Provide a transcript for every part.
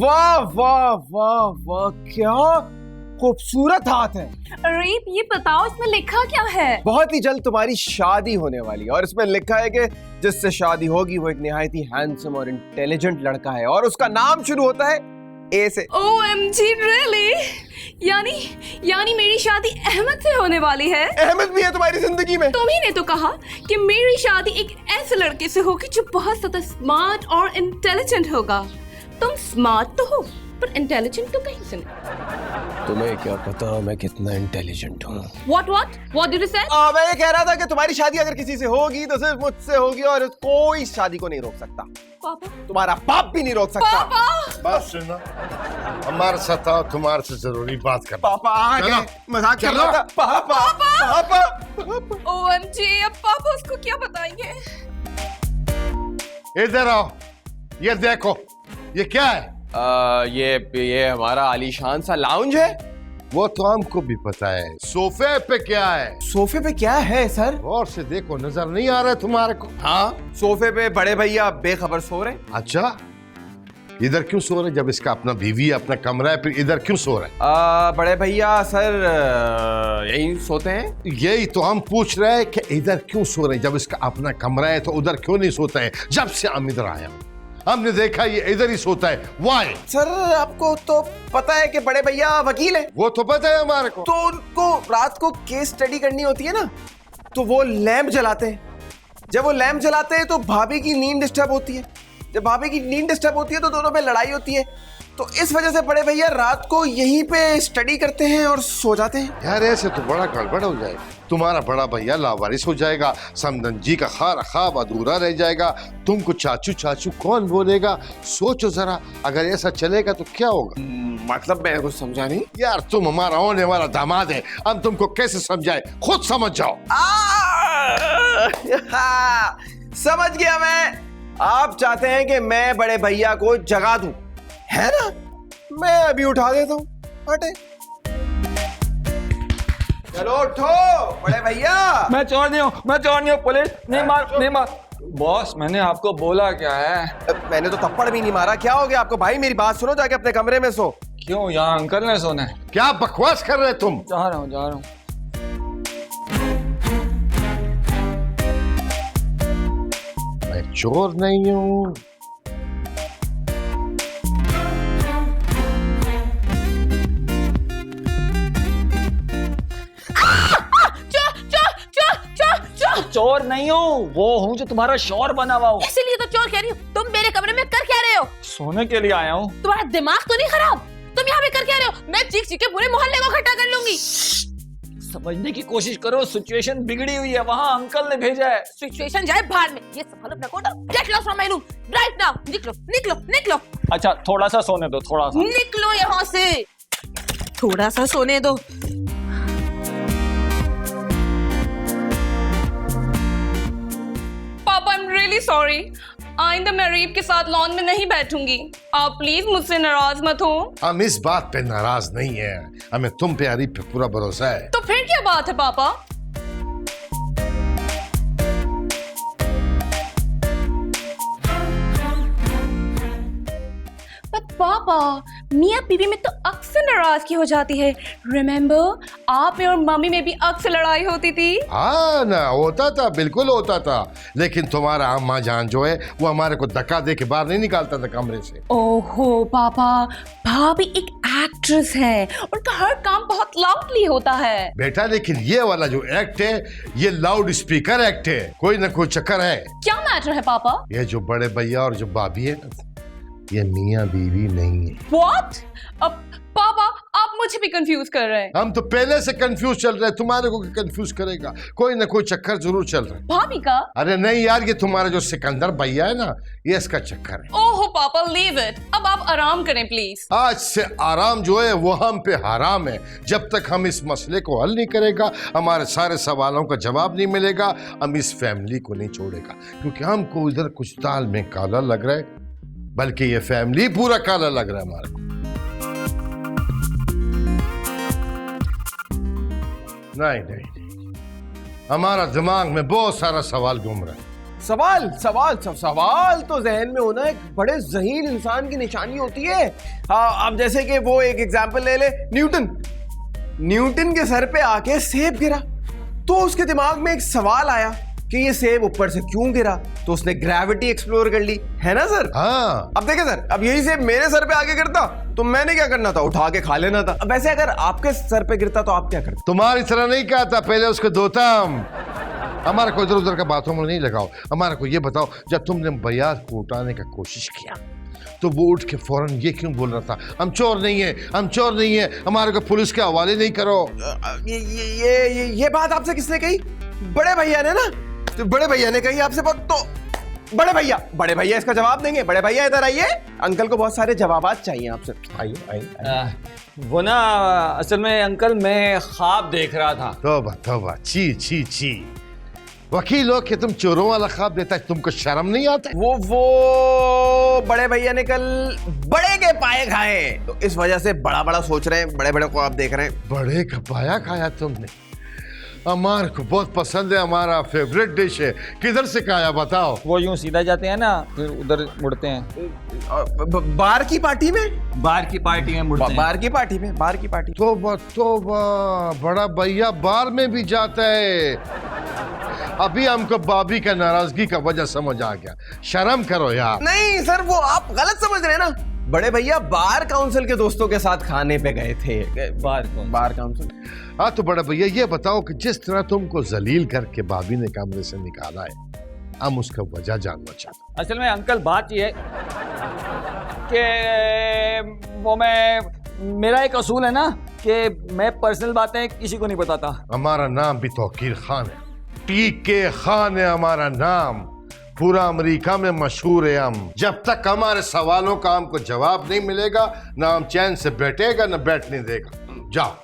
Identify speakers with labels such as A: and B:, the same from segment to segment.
A: वाह वाह वाह वाह, क्या खूबसूरत हाथ है।
B: अरे ये बताओ इसमें लिखा क्या है?
A: बहुत ही जल्द तुम्हारी शादी होने वाली है और इसमें लिखा है कि जिससे शादी होगी वो एक निहायत ही हैंडसम और इंटेलिजेंट लड़का है और उसका नाम शुरू होता है ए से।
B: OMG really? यानी मेरी शादी अहमद से होने वाली है?
A: अहमद भी है तुम्हारी जिंदगी में?
B: तुम ही ने तो कहा कि मेरी शादी एक ऐसे लड़के से होगी जो बहुत ज्यादा स्मार्ट और इंटेलिजेंट होगा। तुम स्मार्ट तो हो पर इंटेलिजेंट तो कहीं से नहीं।
A: तुम्हें क्या पता मैं कितना इंटेलिजेंट हूँ।
B: What did you say?
A: मैं ये कह रहा था कि तुम्हारी शादी अगर किसी से होगी तो सिर्फ मुझसे होगी और कोई शादी को नहीं रोक सकता।
B: पापा?
A: तुम्हारा बाप भी नहीं रोक सकता।
B: पापा?
C: बात सुनो, हमारे साथ आओ, तुम्हारे से जरूरी बात कर।
A: पापा आ
C: चलो।
A: गए, मजाक कर रहा था। पापा पापा
B: OMG अब पापा उसको क्या बताएंगे?
C: इधर आओ, ये देखो, ये क्या है?
A: ये हमारा आलीशान सा लाउंज है।
C: वो तो हमको भी पता है। सोफे पे क्या है?
A: सोफे पे क्या है सर?
C: गौर से देखो, नजर नहीं आ रहा है तुम्हारे को?
A: हाँ, सोफे पे बड़े भैया बेखबर सो रहे।
C: अच्छा, इधर क्यों सो रहे? जब इसका अपना बीवी अपना कमरा है, फिर इधर क्यों सो रहे?
A: बड़े भैया सर यहीं सोते हैं।
C: यही तो हम पूछ रहे हैं कि इधर क्यों सो रहे? जब इसका अपना कमरा है तो उधर क्यों नहीं सोता है? जब से हम इधर आए हमने देखा ये इधर ही सोता है। वाई?
A: सर आपको तो पता है कि बड़े भैया वकील है।
C: वो तो पता है हमारे को।
A: तो उनको रात को केस स्टडी करनी होती है ना, तो वो लैंप जलाते हैं। जब वो लैंप जलाते हैं तो भाभी की नींद डिस्टर्ब होती है। जब भाभी की नींद डिस्टर्ब होती है तो दोनों पे लड़ाई होती है। तो इस वजह से बड़े भैया रात को यहीं पे स्टडी करते हैं और सो जाते हैं।
C: यार ऐसे तो बड़ा गड़बड़ हो जाएगा। तुम्हारा बड़ा भैया लावारिस हो जाएगा, समदन जी का खार खाब अधूरा रह जाएगा, तुमको चाचू चाचू कौन बोलेगा? सोचो जरा, अगर ऐसा चलेगा तो क्या होगा?
A: मतलब मैं कुछ समझा नहीं।
C: यार तुम हमारा होने वाला दामाद है, हम तुमको कैसे समझाए? खुद समझ जाओ।
A: समझ गया मैं। आप चाहते हैं कि मैं बड़े भैया को जगा दूं, है ना? मैं अभी उठा देता हूँ। हटे, चलो उठो बड़े भैया।
D: मैं चोर नहीं हूँ, पुलिस नहीं मार। बॉस मैंने आपको बोला क्या है?
A: मैंने तो थप्पड़ भी नहीं मारा। क्या हो गया आपको? भाई मेरी बात सुनो, जाके अपने कमरे में सो।
D: क्यों, यहाँ अंकल ने सोना है?
C: क्या बकवास कर रहे तुम?
D: जा रहा हूँ।
C: मैं चोर नहीं हूँ।
D: चोर नहीं हूँ, वो हूँ जो तुम्हारा शोर बना हुआ हूँ।
B: इसीलिए तो चोर कह रही हूँ। तुम मेरे कमरे में कर क्या रहे हो?
D: सोने के लिए आया हूँ।
B: तुम्हारा दिमाग तो नहीं खराब? तुम यहाँ पे कर क्या रहे हो? मैं चीख के पूरे मोहल्ले को इकट्ठा कर लूंगी।
D: समझने की कोशिश करो, सिचुएशन बिगड़ी हुई है, वहाँ अंकल ने भेजा है।
B: सिचुएशन जाए बाहर में। ये सब get lost from my room right now. निकलो।
D: अच्छा थोड़ा सा सोने दो, थोड़ा सा।
B: निकलो यहाँ से, थोड़ा सा सोने दो। पापा आई एम रियली सॉरी। आइंदा मैं रीप के साथ लॉन में नहीं बैठूंगी। आप प्लीज मुझसे नाराज मत हो।
C: हम इस बात पे नाराज नहीं है, हमें तुम पे अरीब पे पूरा भरोसा है।
B: तो फिर क्या बात है पापा? बट पापा मियाँ बीवी में तो अक्सर नाराजगी हो जाती है। रिमेम्बर आप और मम्मी में भी अक्सर लड़ाई होती थी।
C: हाँ ना, होता था, बिल्कुल होता था। लेकिन तुम्हारा अम्मा जान जो है वो हमारे को धक्का दे के बाहर नहीं निकालता था कमरे से।
B: ओहो पापा, भाभी एक एक्ट्रेस है, उनका हर काम बहुत लाउडली होता है।
C: बेटा लेकिन ये वाला जो एक्ट है ये लाउड स्पीकर एक्ट है, कोई ना कोई चक्कर है।
B: क्या मैटर है पापा?
C: ये जो बड़े भैया और जो भाभी है ना, ये मियाँ बीवी नहीं है।
B: What? अब पापा आप मुझे भी कंफ्यूज कर रहे हैं।
C: हम तो पहले से कंफ्यूज चल रहे हैं, तुम्हारे को कंफ्यूज करेगा? कोई ना कोई चक्कर जरूर चल रहा है।
B: भाभी का?
C: अरे नहीं यार, ये तुम्हारा जो सिकंदर भैया है ना, ये इसका चक्कर है।
B: ओहो पापा लीव इट, अब आप आराम करें प्लीज।
C: आज से आराम जो है वो हम पे हराम है। जब तक हम इस मसले को हल नहीं करेगा, हमारे सारे सवालों का जवाब नहीं मिलेगा, हम इस फैमिली को नहीं छोड़ेगा। क्योंकि हमको इधर कुछ दाल में काला लग रहा है, बल्कि ये फैमिली पूरा काला लग रहा है हमारे को। नहीं, हमारा दिमाग में बहुत सारा सवाल घूम रहा है।
A: सवाल सवाल सवाल तो जहन में होना एक बड़े ज़हीन इंसान की निशानी होती है। हाँ, अब जैसे कि वो एक एग्जाम्पल ले ले, न्यूटन के सर पे आके सेब गिरा, तो उसके दिमाग में एक सवाल आया कि ये सेब ऊपर से क्यों गिरा, तो उसने ग्रेविटी एक्सप्लोर कर ली, है ना सर?
C: हाँ।
A: अब देखे सर, अब यही सेब मेरे सर पे आके गिरता तो मैंने क्या करना था, उठा के खा लेना था। अब वैसे अगर आपके सर पे गिरता तो आप क्या करते?
C: तुम्हारी तरह नहीं कहा था, पहले उसको धोता हम। हमारा को इधर उधर का बातों में नहीं लगाओ। हमारा को ये बताओ, जब तुमने बयार को उठाने का कोशिश किया तो वो उठ के फौरन ये क्यों बोल रहा था, हम चोर नहीं है, हम चोर नहीं है, हमारे को पुलिस के हवाले नहीं करो?
A: ये बात आपसे किसने कही? बड़े भैया ने ना, तो बड़े भैया ने कही आपसे बात। तो बड़े भैया इसका जवाब देंगे। बड़े भैया इधर आइए, अंकल को बहुत सारे जवाबात चाहिए आपसे। आइए।
D: वो ना असल में अंकल मैं ख्वाब देख रहा था।
C: तौबा, ची ची ची। वकील हो कि तुम चोरों वाला ख्वाब देता है, तुमको शर्म नहीं आता?
A: वो बड़े भैया ने कल बड़े के पाए खाए, तो इस वजह से बड़ा सोच रहे हैं, बड़े को आप देख रहे हैं।
C: बड़े का पाया खाया तुमने? हमारे को बहुत पसंद है, हमारा फेवरेट डिश है। किधर से खाया बताओ?
D: वो यूं सीधा जाते हैं ना, फिर उधर मुड़ते हैं।
A: बार की पार्टी में?
D: बार की पार्टी में मुड़ते हैं।
A: बार की पार्टी।
C: तौबा, बड़ा भैया बार में भी जाता है। अभी हमको भाभी का नाराजगी का वजह समझ आ गया। शर्म करो यार।
A: नहीं सर, वो आप गलत समझ रहे हैं ना। बड़े भैया बार काउंसिल के दोस्तों के साथ खाने पे गए थे। Bar council.
C: हाँ, तो बड़ा भैया ये बताओ कि जिस तरह तुमको जलील करके भाभी ने कमरे से निकाला है, हम उसका वजह जानना चाहते।
D: असल में अंकल बात ये है कि वो मेरा एक असूल है ना कि मैं पर्सनल बातें किसी को नहीं बताता।
C: हमारा नाम भी तौकीर खान है, टीके खान है हमारा नाम, पूरा अमेरिका में मशहूर है हम। जब तक हमारे सवालों का हमको जवाब नहीं मिलेगा, ना हम चैन से बैठेगा ना बैठने देगा। जाओ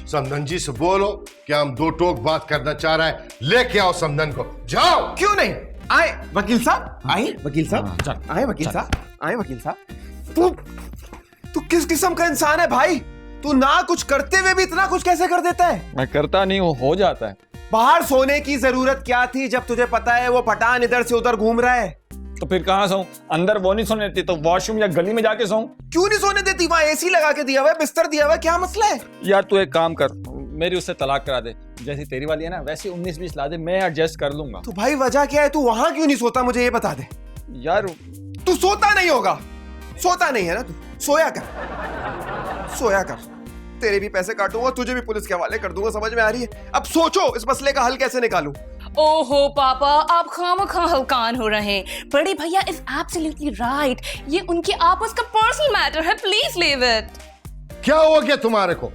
C: समधन जी से बोलो कि हम दो टोक बात करना चाह रहे हैं, लेके आओ समधन को। जाओ।
A: क्यों नहीं आए वकील साहब? आए वकील साहब। तू किस किस्म का इंसान है भाई? तू ना कुछ करते हुए भी इतना कुछ कैसे कर देता है?
D: मैं करता नहीं हूँ, हो जाता है।
A: बाहर सोने की जरूरत क्या थी जब तुझे पता है वो पठान इधर से उधर घूम रहा है?
D: तो फिर कहाँ सोऊं? अंदर वो नहीं सोने देती तो वॉशरूम या गली में जाके सोऊं?
A: क्यों नहीं सोने देती? वहां एसी लगा के दिया हुआ है, बिस्तर दिया हुआ है, क्या मसला है?
D: यार तू एक काम कर, मेरी उससे तलाक करा दे। जैसी तेरी वाली है ना वैसी 19-20 ला दे, मैं एडजस्ट कर लूंगा।
A: तो भाई वजह क्या है? तू वहां क्यों नहीं सोता, मुझे ये बता दे।
D: यार
A: तू सोता नहीं होगा, सोता नहीं है ना तू? सोया कर। तेरे भी पैसे काटूंगा, तुझे भी पुलिस के हवाले कर दूंगा, समझ में आ रही है? अब सोचो इस मसले का हल कैसे निकालूं।
B: ओहो पापा, आप खामखा हल्कान हो रहे हैं। बड़े भैया इज एब्सोल्युटली राइट, ये उनके आपस का पर्सनल मैटर है, प्लीज लीव इट।
C: क्या हो गया तुम्हारे को?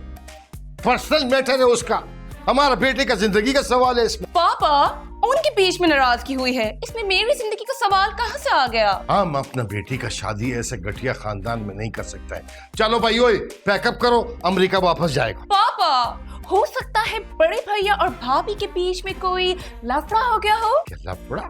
C: पर्सनल मैटर है उसका, हमारा बेटे का जिंदगी का सवाल है इसमें।
B: पापा उनके बीच में नाराजगी हुई है, इसमें मेरी जिंदगी का सवाल कहाँ से आ गया?
C: हम अपना बेटी का शादी ऐसे घटिया खानदान में नहीं कर सकता है। चलो भाई, ओए पैकअप करो, अमेरिका वापस जाएगा।
B: पापा हो सकता है बड़े भैया और भाभी के बीच में कोई लफड़ा हो गया हो।
C: क्या लफड़ा?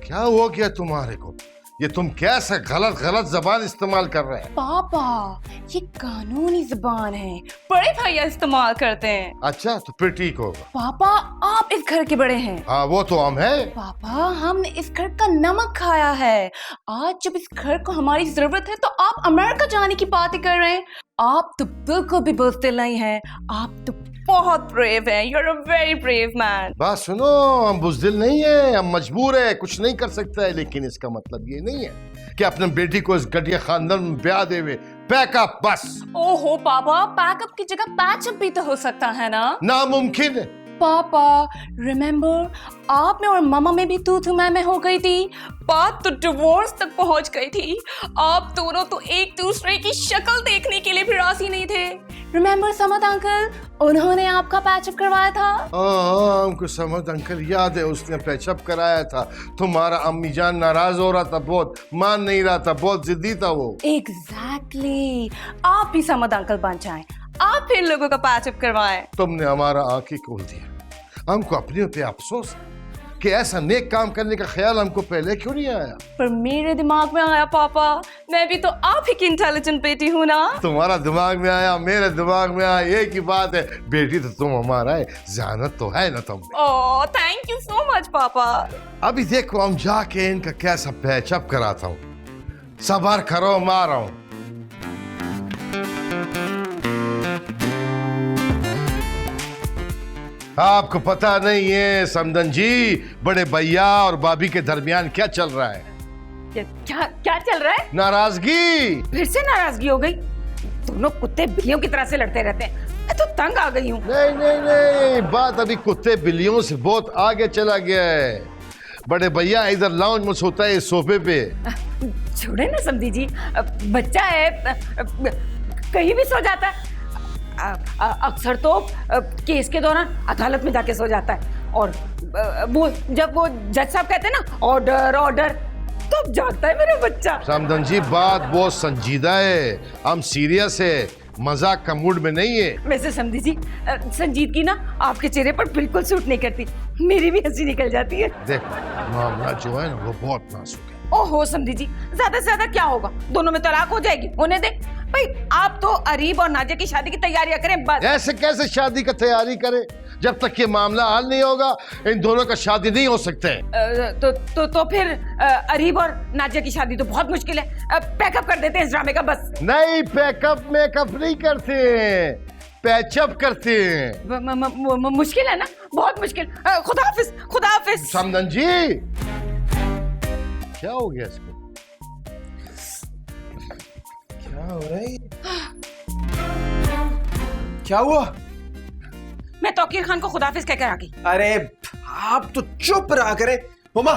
C: क्या हो गया तुम्हारे को? ये तुम कैसा गलत जबान इस्तेमाल कर रहे हैं?
B: पापा ये कानूनी जबान है, बड़े भैया इस्तेमाल करते हैं।
C: अच्छा, तो फिर ठीक होगा।
B: पापा आप इस घर के बड़े हैं।
C: हाँ वो तो हम है।
B: पापा हमने इस घर का नमक खाया है, आज जब इस घर को हमारी जरूरत है तो आप अमेरिका जाने की बातें कर रहे हैं। आप तो बिल्कुल भी बुज़दिल नहीं हैं, आप तो बहुत ब्रेव हैं। You are a very brave man.
C: बात सुनो, हम बुज़दिल नहीं है, हम मजबूर है, कुछ नहीं कर सकता है, लेकिन इसका मतलब ये नहीं है कि अपने बेटी को इस घटिया खानदान में ब्याह देवे। पैकअप बस।
B: ओहो पापा, पैकअप की जगह पैचअप भी तो हो सकता है ना?
C: नामुमकिन है।
B: पापा रिमेम्बर, आप में और मामा में भी तू मैं हो गई थी, बात तो डिवोर्स तक पहुंच गई थी। आप दोनों तो एक दूसरे की शक्ल देखने के लिए भी राजी नहीं थे। रिमेम्बर समद अंकल, उन्होंने आपका पैचअप करवाया था।
C: हाँ, हमको समद अंकल याद है, उसने पैचअप कराया था। तुम्हारा अम्मी जान नाराज हो रहा था, बहुत मान नहीं रहा था, बहुत जिद्दी था वो।
B: एग्जैक्टली, आप भी समद अंकल बन जाएं, आप फिर लोगों का पैचअप करवाएं।
C: तुमने हमारा आंखें खोल दिया, हमको अपने पे अफसोस। कि ऐसा नेक काम करने का ख्याल हमको पहले क्यों नहीं आया?
B: पर मेरे दिमाग में आया पापा, मैं भी तो आप ही की इंटेलिजेंट बेटी हूँ ना।
C: तुम्हारा दिमाग में आया, मेरे दिमाग में आया, एक ही बात है, बेटी तो तुम हमारा है, ज़हानत तो है ना तुम।
B: Oh thank you so much पापा।
C: अभी देखो हम जाके इनका कैसा पैचअप कराता हूँ। सबर करो, मार रहा हूँ। आपको पता नहीं है समदन जी, बड़े भैया और भाभी के दरमियान क्या चल रहा है?
B: क्या क्या चल रहा है?
C: नाराजगी।
E: फिर से नाराजगी हो गई? दोनों कुत्ते बिल्लियों की तरह से लड़ते रहते हैं, मैं तो तंग आ गई हूँ।
C: नहीं नहीं नहीं, बात अभी कुत्ते बिल्लियों से बहुत आगे चला गया है। बड़े भैया इधर लाउंज में सोता है, इस सोफे पे।
E: छोड़े ना समधी जी, बच्चा है, कहीं भी सो जाता है। अक्सर तो केस के दौरान अदालत में जाके सो जाता है, और वो जब वो जज साहब कहते हैं ना ऑर्डर ऑर्डर, तब जागता है मेरा बच्चा।
C: समदन जी बात बहुत संजीदा है, हम सीरियस है, मजाक का मूड में नहीं है।
E: वैसे समधी जी, संजीदगी ना आपके चेहरे पर बिल्कुल सूट नहीं करती, मेरी भी हंसी निकल जाती है।
C: देखो मामला जो है ना वो बहुत नाजुक है।
E: ओहो समधी जी, ज्यादा से ज्यादा क्या होगा, दोनों में तलाक हो जाएगी, होने दे भाई। आप तो अरीब और नाजिया की शादी की तैयारियां करें बस।
C: ऐसे कैसे शादी का तैयारी करें? जब तक ये मामला हल नहीं होगा इन दोनों का शादी नहीं हो सकते।
E: तो फिर अरीब और नाजिया की शादी तो बहुत मुश्किल है, पैकअप कर देते हैं इस ड्रामे का बस।
C: नहीं, पैकअप मेकअप नहीं करते हैं, पैचअप करते हैं।
E: मुश्किल है ना, बहुत मुश्किल। खुदा हाफिज, खुदा हाफिज।
C: समदन जी क्या हो गया इसको?
A: क्या हो रहा है? क्या हुआ?
E: मैं तौकीर खान को खुदाफिज कहकर आ गई।
A: अरे आप तो चुप रहा करें। हुमा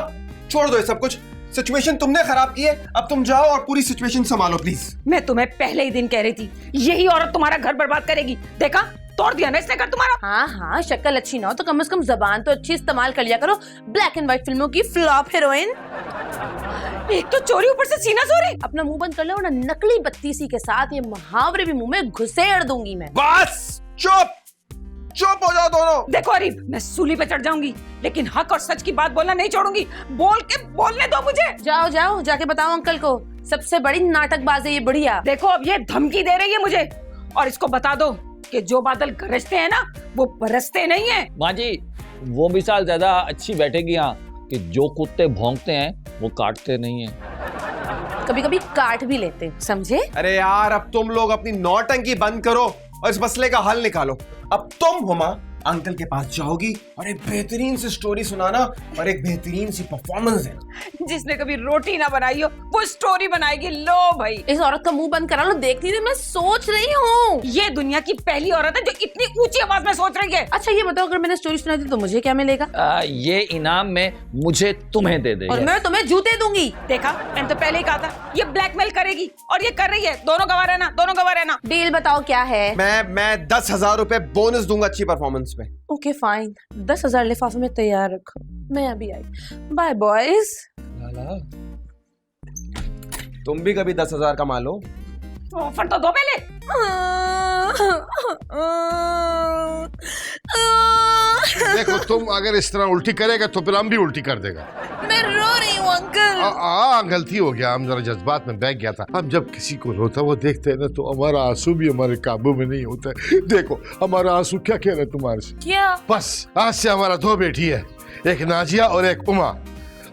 A: छोड़ दो ये सब कुछ, सिचुएशन तुमने खराब की है, अब तुम जाओ और पूरी सिचुएशन संभालो प्लीज।
E: मैं तुम्हें पहले ही दिन कह रही थी यही औरत तुम्हारा घर बर्बाद करेगी, देखा तोड़ दिया ना इसने घर तुम्हारा।
F: हाँ हाँ, शक्ल अच्छी ना हो तो कम से कम जबान तो अच्छी इस्तेमाल कर लिया करो। ब्लैक एंड व्हाइट फिल्मों की फ्लॉप हीरोइन।
E: एक तो चोरी, ऊपर से सीना चोरी।
F: अपना मुंह बंद कर लो, वरना नकली बत्तीसी के साथ ये मुहावरे भी मुंह में घुसेड़ दूंगी मैं।
A: बस चुप चुप हो जाओ दोनों।
E: देखो अरीब, मैं सूली पे चढ़ जाऊंगी, लेकिन हक और सच की बात बोलना नहीं छोड़ूंगी। बोल के बोलने दो मुझे।
F: जाओ जाओ, जाके बताओ अंकल को, सबसे बड़ी नाटकबाज है ये बुढ़िया।
E: देखो अब ये धमकी दे रही है मुझे, और इसको बता दो कि जो बादल गरजते हैं ना वो बरसते नहीं है।
D: माँ जी, वो मिसाल ज्यादा अच्छी बैठेगी यहाँ कि जो कुत्ते भौंकते हैं वो काटते नहीं हैं।
F: कभी कभी काट भी लेते हैं, समझे?
A: अरे यार अब तुम लोग अपनी नौटंकी बंद करो और इस मसले का हल निकालो। अब तुम हुमा अंकल के पास जाओगी और एक बेहतरीन सी स्टोरी सुनाना और एक बेहतरीन सी परफॉर्मेंस देना।
E: जिसने कभी रोटी ना बनाई हो वो स्टोरी बनाएगी। लो भाई,
F: इस औरत का मुंह बंद करा लो, देखती थी मैं सोच रही हूँ।
E: ये दुनिया की पहली औरत है जो इतनी ऊंची आवाज में सोच रही है।
F: अच्छा ये बताओ, अगर मैंने स्टोरी सुनाई दी तो मुझे क्या मिलेगा?
D: ये इनाम में मुझे तुम्हें दे देगी।
F: और मैं तुम्हें जूते दूंगी।
E: देखा, मैंने तो पहले ही कहा था ये ब्लैकमेल करेगी, और ये कर रही है। दोनों गवाह रहना, दोनों गवाह रहना।
F: डील बताओ क्या है?
A: मैं 10,000 रुपए बोनस दूंगा अच्छी परफॉर्मेंस पे।
F: ओके फाइन, 10,000 लिफाफे में तैयार रखो, मैं अभी आई। Bye boys.
A: तुम भी कभी 10,000 कमा लो।
E: ऑफर तो दो पहले।
C: देखो तुम अगर इस तरह उल्टी करेगा तो फिर हम भी उल्टी कर देगा।
F: मैं रो रही हूँ अंकल।
C: गलती हो गया, हम जरा जज्बात में बह गया था। हम जब किसी को रोता हुआ देखते हैं ना तो हमारा आंसू भी हमारे काबू में नहीं होता है। देखो हमारा आंसू क्या कह रहा है तुम्हारे से।
F: क्या?
C: बस आज से हमारा 2 बेटी है, एक नाजिया और एक उमा।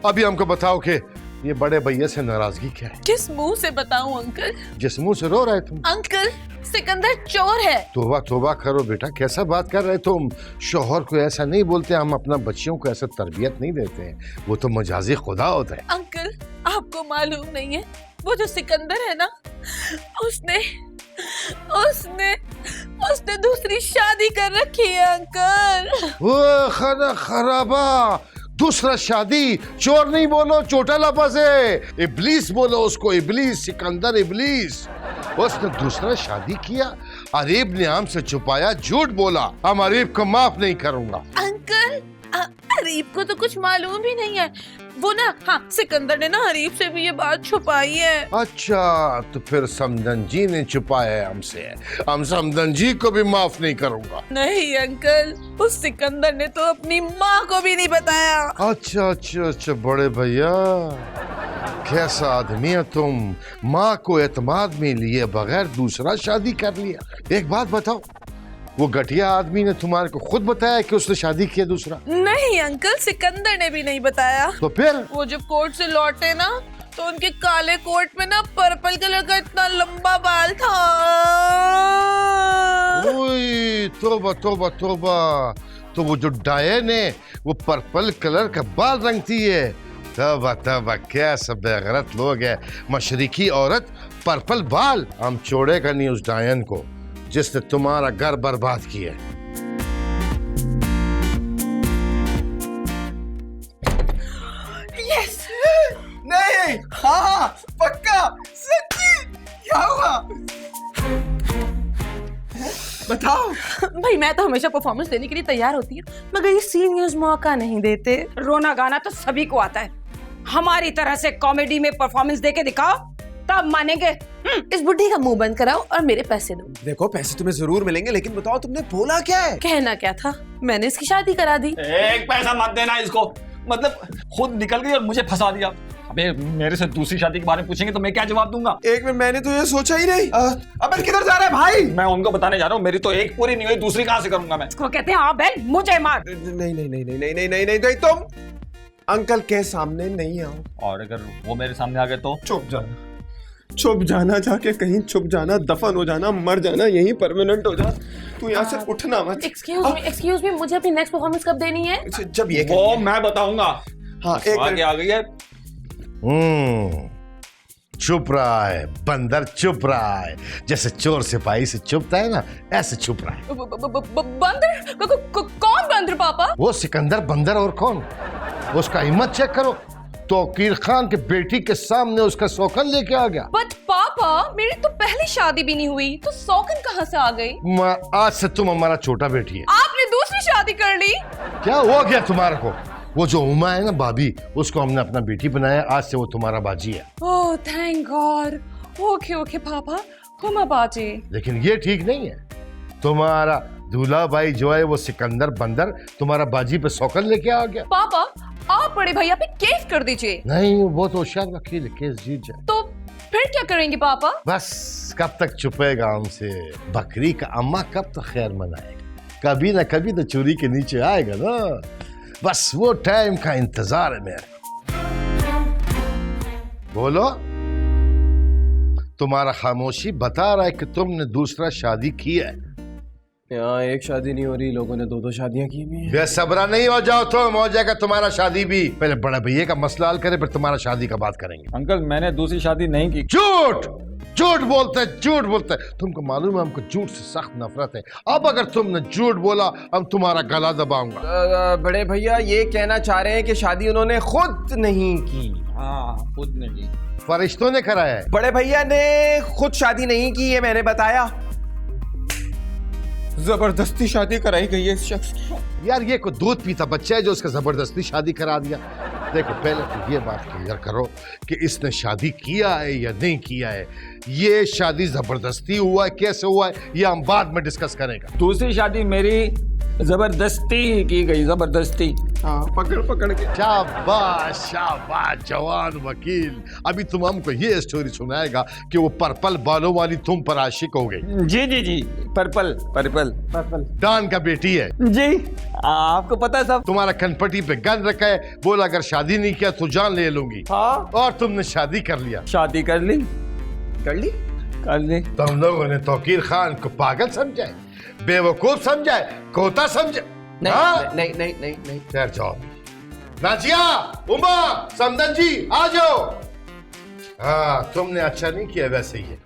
C: अभी हमको बताओ कि ये बड़े भैया से नाराजगी क्या है?
F: किस मुंह से बताऊं अंकल?
C: जिस मुंह से रो रहे तुम।
F: अंकल सिकंदर चोर है।
C: तोबा तोबा करो बेटा, कैसा बात कर रहे तुम? शोहर को ऐसा नहीं बोलते, हम अपना बच्चियों को ऐसा तरबियत नहीं देते हैं, वो तो मजाजी खुदा होता है।
F: अंकल आपको मालूम नहीं है, वो जो सिकंदर है ना, उसने उसने उसने दूसरी शादी कर रखी है अंकल।
C: वो खाना खराबा, दूसरा शादी? चोर नहीं बोलो, चोटा लफज है, इब्लीस बोलो उसको, इब्लीस, सिकंदर इब्लीस। उसने दूसरा शादी किया, अरीब ने हमसे छुपाया, झूठ बोला, हम अरीब को माफ नहीं करूंगा।
F: अंकल अरीब को तो कुछ मालूम ही नहीं है, वो ना, हाँ, सिकंदर ने ना हरीफ से भी ये बात छुपाई है।
C: अच्छा, तो फिर समदन जी ने छुपाया है हमसे। हम समदन जी को भी माफ नहीं करूंगा।
F: नहीं अंकल, उस सिकंदर ने तो अपनी माँ को भी नहीं बताया।
C: अच्छा अच्छा अच्छा, बड़े भैया कैसा आदमी है तुम, माँ को एतमाद में लिए बगैर दूसरा शादी कर लिया। एक बात बताओ, वो घटिया आदमी ने तुम्हारे को खुद बताया कि उसने शादी किया दूसरा?
F: नहीं अंकल, सिकंदर ने भी नहीं बताया।
C: तो फिर
F: वो जब कोर्ट से लौटे ना, तो उनके काले कोट में ना पर्पल कलर का इतना लंबा बाल था।
C: ओए तोबा तोबा तोबा, तो वो जो डायन है वो पर्पल कलर का बाल रंगती है। तबा तबा, क्या सब बेगैरत लोग है। मशरिकी औरत पर्पल बाल, हम छोड़ेगा नहीं उस डायन को जिसने तुम्हारा घर बर्बाद किया।
A: यस, नहीं, हाँ, पक्का, सच्ची, क्या हुआ? बताओ।
F: भाई मैं तो हमेशा परफॉर्मेंस देने के लिए तैयार होती हूँ, मगर ये सीनियर्स मौका नहीं देते।
E: रोना गाना तो सभी को आता है, हमारी तरह से कॉमेडी में परफॉर्मेंस देके दिखाओ, तब मानेंगे।
F: इस बुढ़ी का मुंह बंद कराओ और मेरे पैसे दो।
A: देखो, पैसे तुम्हें जरूर मिलेंगे, लेकिन बताओ तुमने बोला क्या है?
F: कहना क्या था, मैंने इसकी शादी करा दी।
D: एक पैसा मत देना इसको, मतलब खुद निकल गई और मुझे फंसा दिया। अबे मेरे से दूसरी शादी के बारे में पूछेंगे तो मैं क्या जवाब दूंगा?
A: एक मिनट, मैंने तो ये सोचा ही नहीं। अबे किधर जा रहा है भाई?
D: मैं उनको बताने जा रहा हूँ, मेरी तो एक पूरी नहीं हुई, दूसरी कहाँ से करूंगा मैं?
E: इसको कहते हैं हाँ बहन मुझे मार।
A: नहीं नहीं नहीं नहीं नहीं नहीं नहीं नहीं, तुम अंकल के सामने नहीं आओ।
D: और अगर वो मेरे सामने आ गए तो?
A: चुप जाना, छुप जाना, जाके कहीं छुप जाना, दफन हो जाना, मर जाना, यहीं परमानेंट हो जा। तू यहाँ से उठना मत।
F: एक्सक्यूज मी, मुझे अपनी नेक्स्ट परफॉर्मेंस कब देनी है?
A: जब ये
D: वो मैं बताऊंगा।
A: हाँ, एक
D: आगे आ गई है।
C: चुप रहा है बंदर, चुप रहा है, जैसे चोर सिपाही से चुपता है ना, ऐसे चुप रहा है।
B: बंदर? कौन बंदर पापा?
C: वो सिकंदर बंदर, और कौन? उसका हिम्मत चेक करो, तौकीर खान के बेटी के सामने उसका सौकन लेके आ गया।
B: बट पापा, मेरी तो पहली शादी भी नहीं हुई, तो सौकन कहाँ से आ गई?
C: आज से तुम हमारा छोटा बेटी है।
B: आपने दूसरी शादी कर ली?
C: क्या हो गया तुम्हारे को? वो जो उमा है ना भाभी, उसको हमने अपना बेटी बनाया, आज से वो तुम्हारा बाजी है।
B: Oh thank God. Okay okay पापा, हुमा बाजी।
C: लेकिन ये ठीक नहीं है, तुम्हारा दूल्हा भाई जो है वो सिकंदर बंदर तुम्हारा बाजी पे सौकन लेके आ गया।
B: पापा, आप बड़े भैया पे केस कर दीजिए।
C: नहीं, वो तो होशियार वकील है, केस जीत जाए।
B: तो फिर क्या करेंगे पापा?
C: बस कब तक छुपेगा हमसे? बकरी का अम्मा कब तक खैर मनाएगा? कभी ना कभी तो चूरी के नीचे आएगा ना। बस वो टाइम का इंतजार है मेरा। बोलो, तुम्हारा खामोशी बता रहा है कि तुमने दूसरा शादी की है।
A: यहाँ एक शादी नहीं हो रही, लोगों ने दो दो शादियां की हुई हैं।
C: बेसब्रा नहीं हो जाओ तुम, हो जाएगा तुम्हारा शादी भी। पहले बड़ा भैया का मसला हल करे, फिर तुम्हारा शादी का बात करेंगे।
D: अंकल मैंने दूसरी शादी नहीं की।
C: झूठ झूठ बोलते हैं, झूठ बोलते हैं। तुमको मालूम है हमको झूठ से सख्त नफरत है। अब अगर तुमने झूठ बोला, हम तुम्हारा गला दबाऊंगा।
A: बड़े भैया ये कहना चाह रहे हैं कि शादी उन्होंने खुद नहीं की।
D: हाँ, खुद नहीं,
C: फरिश्तों ने कराया है।
A: बड़े भैया ने खुद शादी नहीं की, ये मैंने बताया। जबरदस्ती शादी कराई गई है इस शख्स की।
C: यार ये कोई दूध पीता बच्चा है जो उसका जबरदस्ती शादी करा दिया? देखो, पहले तो ये बात क्लियर करो कि इसने शादी किया है या नहीं किया है। ये शादी जबरदस्ती हुआ है, कैसे हुआ है, ये हम बाद में डिस्कस करेंगे।
D: दूसरी शादी मेरी जबरदस्ती की गई, जबरदस्ती।
A: हाँ, पकड़ पकड़ के।
C: शाबाश शाबाश जवान वकील। अभी तुम हमको ये स्टोरी सुनाएगा कि वो पर्पल बालों वाली तुम पर आशिक हो गई।
D: जी जी जी, पर्पल पर्पल पर्पल
C: डान का बेटी है
D: जी, आपको पता है सब।
C: तुम्हारा कनपटी पे गन रखा है, बोला अगर शादी नहीं किया तो जान ले लूंगी।
D: हाँ,
C: और तुमने शादी कर लिया।
D: शादी कर ली,
A: कर ली।
D: कर ली।
C: तुम लोगों ने तौकीर खान को पागल समझा है, बेवकूफ समझा है, कोता समझा?
A: नहीं,
C: हाँ?
A: नहीं नहीं नहीं नहीं।
C: ठहर जाओ। नाजिया, उमा, समदन जी आ जाओ। हाँ, तुमने अच्छा नहीं किया वैसे ही।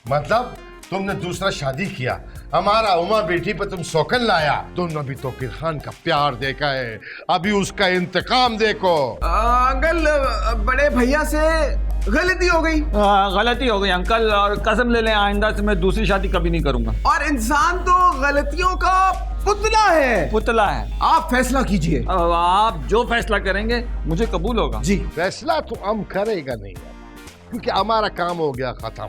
C: मतलब तुमने दूसरा शादी किया, हमारा उमा बेटी पे तुम सौकन लाया। तुमने अभी तौकीर खान का प्यार देखा है, अभी उसका इंतकाम देखो।
A: अंकल, बड़े भैया से गलती हो गई।
D: गलती हो गई अंकल, और कसम ले लें आइंदा से मैं दूसरी शादी कभी नहीं करूंगा।
A: और इंसान तो गलतियों का पुतला है।
D: पुतला है।
A: आप फैसला कीजिए।
D: अब आप जो फैसला करेंगे मुझे कबूल होगा।
A: जी।
C: फैसला तो हम करेगा नहीं क्योंकि हमारा काम हो गया खत्म।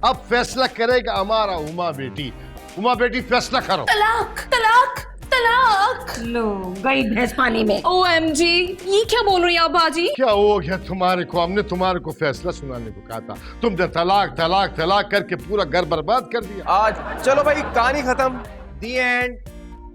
C: अब फैसला करेगा हमारा उमा बेटी। उमा बेटी फैसला करो।
B: तलाक तलाक तलाक।
E: लो गई भैंस पानी में।
B: OMG, ये क्या बोल रही हैं आप बाजी?
C: क्या हो गया तुम्हारे को? हमने तुम्हारे को फैसला सुनाने को कहा था, तुमने तलाक तलाक तलाक करके पूरा घर बर्बाद कर दिया।
A: आज चलो भाई, कहानी खत्म। दी एंड।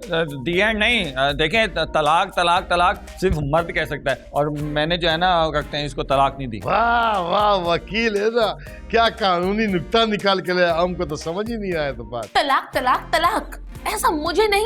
D: दी एंड नहीं, देखें तलाक तलाक तलाक सिर्फ मर्द कह सकता है, और मैंने जो है ना रखते हैं इसको तलाक नहीं दी।
C: वाह वाह, वकील है ना, क्या कानूनी नुक्ता निकाल के ले, हमको तो समझ ही नहीं आया तो बात।
F: तलाक तलाक तलाक, ऐसा मुझे नहीं